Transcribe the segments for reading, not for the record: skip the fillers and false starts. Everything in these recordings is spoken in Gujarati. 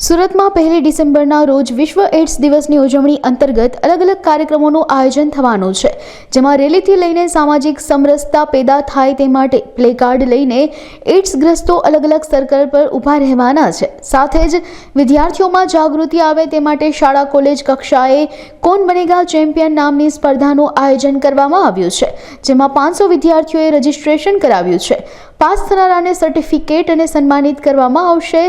સુરતમાં 1 ડિસેમ્બરના રોજ વિશ્વ એઇડ્સ દિવસની ઉજવણી અંતર્ગત અલગ અલગ કાર્યક્રમોનું આયોજન થવાનું છે, જેમાં રેલીથી લઈને સામાજિક સમરસતા પેદા થાય તે માટે પ્લે કાર્ડ લઈને એઇડ્સગ્રસ્તો અલગ અલગ સર્કલ પર ઊભા રહેવાના છે। સાથે જ વિદ્યાર્થીઓમાં જાગૃતિ આવે તે માટે શાળા કોલેજ કક્ષાએ કોન બનેગા ચેમ્પિયન નામની સ્પર્ધાનું આયોજન કરવામાં આવ્યું છે, જેમાં 500 વિદ્યાર્થીઓએ રજીસ્ટ્રેશન કરાવ્યું છે। પાસ થનારાને સર્ટિફિકેટ અને સન્માનિત કરવામાં આવશે।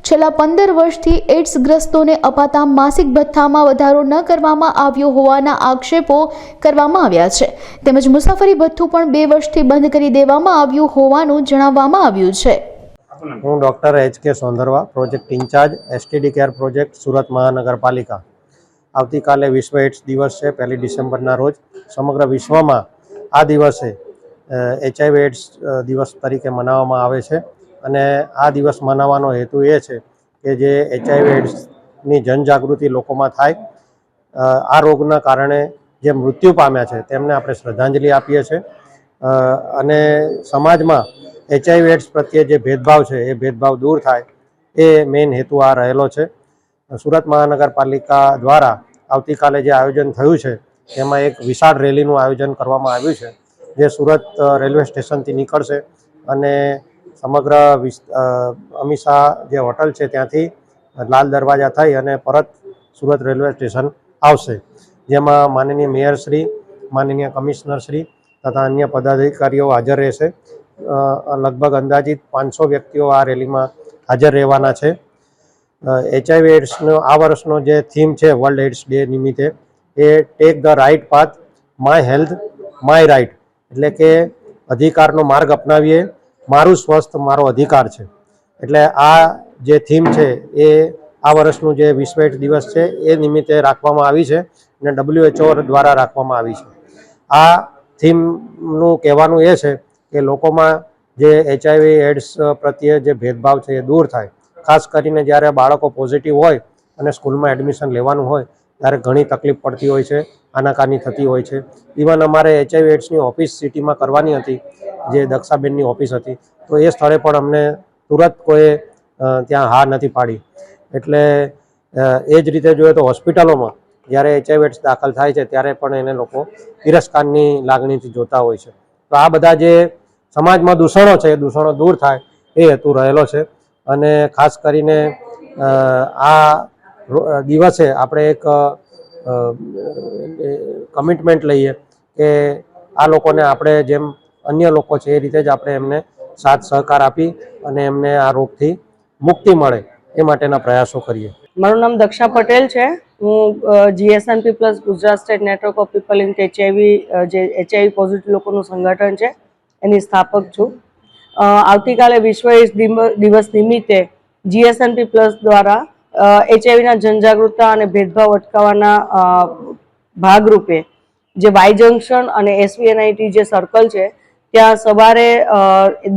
છેલ્લા 15 વર્ષથી એઇડ્સગ્રસ્તોને અપાતા માસિક ભથ્થામાં વધારો ન કરવામાં આવ્યો હોવાના આક્ષેપો કરવામાં આવ્યા છે, તેમજ મુસાફરી ભથ્થું પણ 2 વર્ષથી બંધ કરી દેવામાં આવ્યું હોવાનું જણાવવામાં આવ્યું છે। હું doctor HK Sondarva, project in charge STD care project Surat મહાનગરપાલિકા। આવતીકાલે વિશ્વ એઇડ્સ દિવસ છે। 1 ડિસેમ્બરના રોજ સમગ્ર વિશ્વમાં આ દિવસે HIV એઇડ્સ દિવસ તરીકે મનાવવામાં આવે છે અને આ દિવસ મનાવવાનો હેતુ એ છે કે જે HIV એઇડ્સની જનજાગૃતિ લોકોમાં થાય, આ રોગના કારણે જે મૃત્યુ પામ્યા છે તેમને આપણે શ્રદ્ધાંજલિ આપીએ છીએ અને સમાજમાં HIV એઇડ્સ પ્રત્યે જે ભેદભાવ છે એ ભેદભાવ દૂર થાય એ મેઇન હેતુ આ રહેલો છે। સુરત મહાનગરપાલિકા દ્વારા આવતીકાલે જે આયોજન થયું છે એમાં એક વિશાળ રેલીનું આયોજન કરવામાં આવ્યું છે, જે સુરત રેલવે સ્ટેશનથી નીકળશે અને સમગ્ર અમીષા જે હોટલ છે ત્યાંથી લાલ દરવાજા થઈ અને પરત સુરત રેલવે સ્ટેશન આવશે, જેમાં માનનીય મેયરશ્રી, માનનીય કમિશનરશ્રી તથા અન્ય પદાધિકારીઓ હાજર રહેશે। લગભગ અંદાજિત 500 વ્યક્તિઓ આ રેલીમાં હાજર રહેવાના છે। HIV એઇડ્સનો આ વર્ષનો જે થીમ છે વર્લ્ડ એઇડ્સ ડે નિમિત્તે એ take the right path, my health my right, એટલે કે અધિકારનો માર્ગ અપનાવીએ, મારું સ્વસ્થ મારો અધિકાર છે। એટલે આ જે થીમ છે એ આ વર્ષનું જે વિશ્વ એઇડ્સ દિવસ છે એ નિમિત્તે રાખવામાં આવી છે અને WHO દ્વારા રાખવામાં આવી છે। આ થીમનું કહેવાનું એ છે કે લોકોમાં જે HIV એઇડ્સ પ્રત્યે જે ભેદભાવ છે એ દૂર થાય। ખાસ કરીને જ્યારે બાળકો પોઝિટિવ હોય અને સ્કૂલમાં એડમિશન લેવાનું હોય ત્યારે ઘણી તકલીફ પડતી હોય છે, આનાકાની થતી હોય છે। ઇવન અમારે HIV એઇડ્સની ઓફિસ સિટીમાં કરવાની હતી, જે દક્ષાબેનની ઓફિસ હતી, તો એ સ્થળે પણ અમને તુરંત કોઈ ત્યાં હા નથી પાડી। એટલે એ જ રીતે જોઈએ તો હોસ્પિટલોમાં જ્યારે HIV એઇડ્સ દાખલ થાય છે ત્યારે પણ એને લોકો તિરસ્કારની લાગણીથી જોતા હોય છે। તો આ બધા જે સમાજમાં દૂષણો છે એ દૂષણો દૂર થાય એ હેતુ રહેલો છે અને ખાસ કરીને આ દિવસે આપણે એક કમિટમેન્ટ લઈએ કે આ લોકોને આપણે જેમ અન્ય લોકો છે એ રીતે જ આપણે એમને સાથ સહકાર આપી અને એમને આ રોગથી મુક્તિ મળે એ માટેના પ્રયાસો કરીએ। મારું નામ દક્ષા પટેલ છે। હું GSNP plus Gujarat state network of people in HIV, જે HIV પોઝિટિવ લોકોનું સંગઠન છે એની સ્થાપક છું। આવતીકાલે વિશ્વ એઇડ્સ દિવસ નિમિત્તે GSNP પ્લસ દ્વારા HIVના જનજાગૃતતા અને ભેદભાવ અટકાવવાના ભાગરૂપે જે વાય જંકશન અને SVNIT જે સર્કલ છે ત્યાં સવારે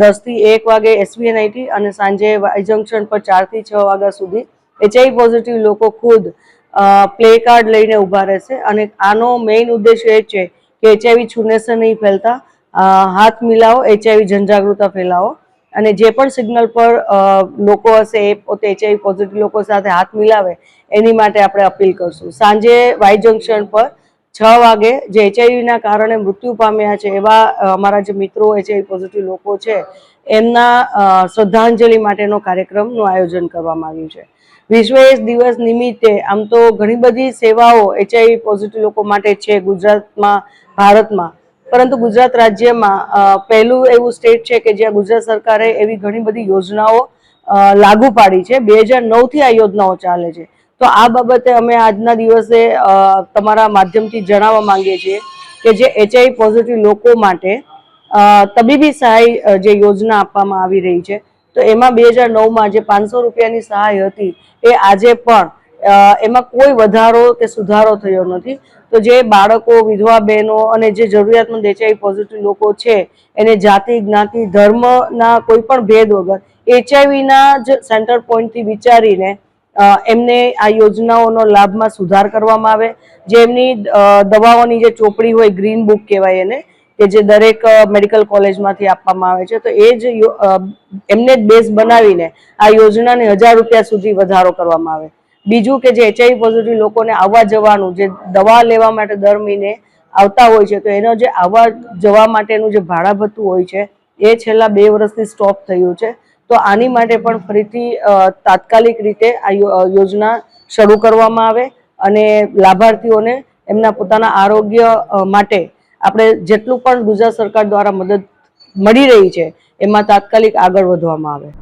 10 થી 1 વાગે SVNIT અને સાંજે વાય જંકશન પર 4 થી 6 વાગ્યા સુધી HIV પોઝિટિવ લોકો ખુદ પ્લે કાર્ડ લઈને ઊભા રહેશે અને આનો મેઇન ઉદ્દેશ્ય એ છે કે HIV છૂને સે નહીં ફેલતા, હાથ મિલાવો, HIV જનજાગૃતતા ફેલાવો અને જે પણ સિગ્નલ પર લોકો હશે એ પોતે HIV પોઝિટિવ લોકો સાથે હાથ મિલાવે એની માટે આપણે અપીલ કરશું। સાંજે વાય જંકશન પર 6 વાગે જે HIVના કારણે મૃત્યુ પામ્યા છે એવા અમારા જે મિત્રો HIV પોઝિટિવ લોકો છે એમના શ્રદ્ધાંજલિ માટેનો કાર્યક્રમનું આયોજન કરવામાં આવ્યું છે। વિશ્વ એઇડ્સ દિવસ નિમિત્તે આમ તો ઘણી બધી સેવાઓ HIV પોઝિટિવ લોકો માટે છે ગુજરાતમાં, ભારતમાં, પરંતુ ગુજરાત રાજ્યમાં પહેલું એવું સ્ટેટ છે કે જ્યાં ગુજરાત સરકારે એવી ઘણી બધી યોજનાઓ લાગુ પાડી છે। 2009થી આ યોજનાઓ ચાલે છે। તો આ બાબતે અમે આજના દિવસે તમારા માધ્યમથી જણાવવા માંગીએ છીએ કે જે HIV પોઝિટિવ લોકો માટે તબીબી સહાય જે યોજના આપવામાં આવી રહી છે, તો એમાં 2009માં જે 500 રૂપિયાની સહાય હતી એ આજે પણ એમાં કોઈ વધારો કે સુધારો થયો નથી। તો જે બાળકો, વિધવા બહેનો અને જે જરૂરિયાતમંદ HIV પોઝિટિવ લોકો છે એને જાતિ, જ્ઞાતિ, ધર્મના કોઈ પણ ભેદ વગર HIVના જ સેન્ટર પોઈન્ટથી વિચારીને એમને આ યોજનાઓનો લાભમાં સુધાર કરવામાં આવે। જે એમની દવાઓની જે ચોપડી હોય, ગ્રીન બુક કહેવાય એને, કે જે દરેક મેડિકલ કોલેજમાંથી આપવામાં આવે છે. તો એ જ એમને જ બેઝ બનાવીને આ યોજનાને 1000 રૂપિયા સુધી વધારો કરવામાં આવે. બીજું કે જે HIV પોઝિટિવ લોકોને આવવા જવાનું, જે દવા લેવા માટે દર મહિને આવતા હોય છે, તો એનો જે આવવા જવા માટેનું જે ભાડા ભથ્થું હોય છે એ છેલ્લા 2 વર્ષથી સ્ટોપ થયું છે. તો આની માટે પણ ફરીથી તાત્કાલિક રીતે આ યોજના શરૂ કરવામાં આવે અને લાભાર્થીઓને એમના પોતાના આરોગ્ય માટે આપણે જેટલું પણ ગુજરાત સરકાર દ્વારા મદદ મળી રહી છે એમાં તાત્કાલિક આગળ વધવામાં આવે.